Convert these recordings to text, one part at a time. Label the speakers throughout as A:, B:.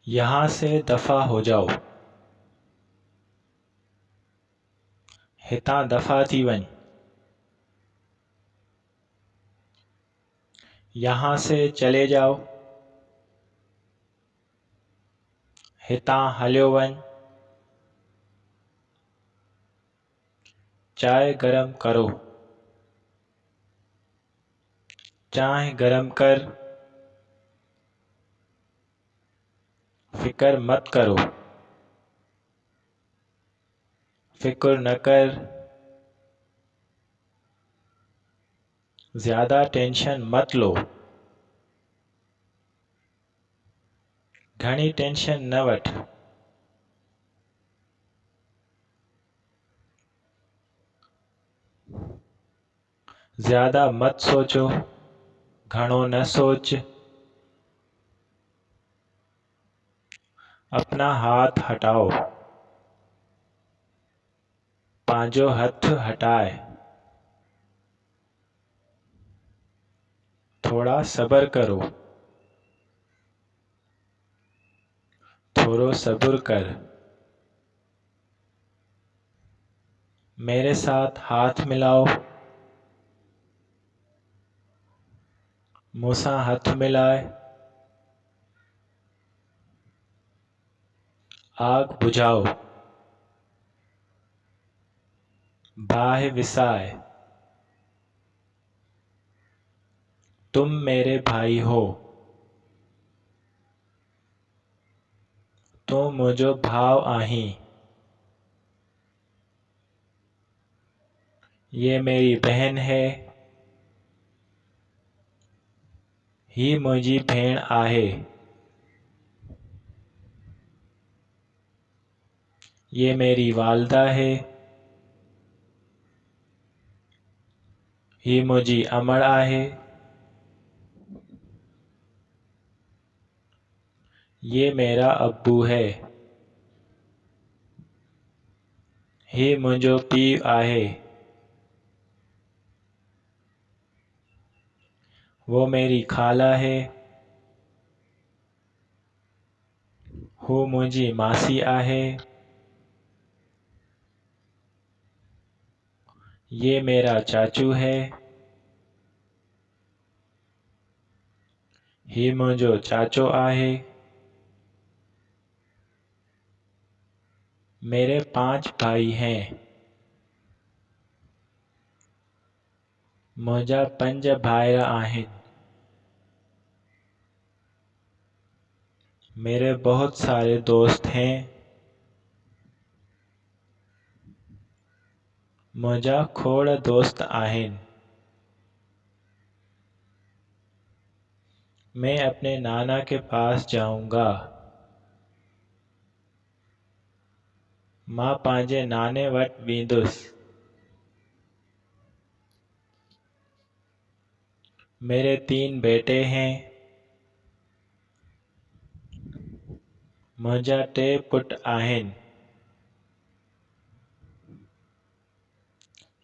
A: यहाँ से दफ़ा हो जाओ। हितां दफ़ा थी वञ। यहाँ से चले जाओ। हितां हलियो वञ। चाय गरम करो। चाय गरम कर। फिकर मत करो। फिक्र न कर। ज़्यादा टेंशन मत लो। घणी टेंशन न वठ। ज़्यादा मत सोचो। घणो न सोच। अपना हाथ हटाओ। पांजो हथ हटाए। थोड़ा सब्र करो। थोड़ो सब्र कर। मेरे साथ हाथ मिलाओ। मूसां हथ मिलाए। आग बुझाओ। बाहि विसाए। तुम मेरे भाई हो। तू मुझो भाव आहीं। ये मेरी बहन है। ही मुंहिंजी भेण आहे। ये मेरी वालदा है। ही मुंहिंजी अमड़ आहे। ये मेरा अब्बू है। ही मुंहिंजो पीउ आहे। वो मेरी खाला है। हू मुंहिंजी मासी आहे। ये मेरा चाचू है। ही मुंहिंजो चाचो आहे। मेरे 5 भाई हैं। मुंहिंजा 5 भाइर आहिनि। मेरे बहुत सारे दोस्त हैं। मुंहिंजा खोड़ दोस्त आहिनि। मैं अपने नाना के पास जाऊंगा। मां पंहिंजे नाने वटि वेंदुसि। मेरे 3 बेटे हैं। मुंहिंजा 2 पुट आहिनि।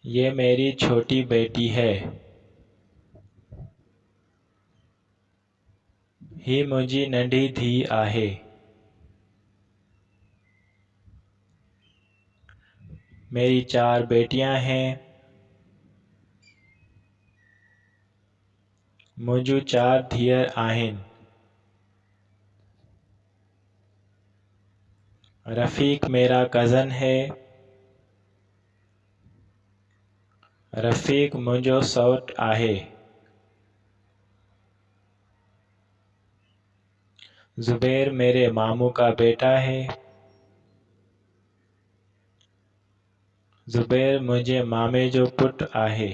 A: ये मेरी छोटी बेटी है। ही मुंहिंजी नंढी धीउ आहे। मेरी 4 बेटियां हैं। मुंहिंजूं 4 धीअर आहिनि। रफ़ीक मेरा कज़न है। रफ़ीक मुंहिंजो सौट आहे। ज़ुबैर मेरे मामू का बेटा है। ज़ुबैर मुंहिंजे मामे जो पुट आहे।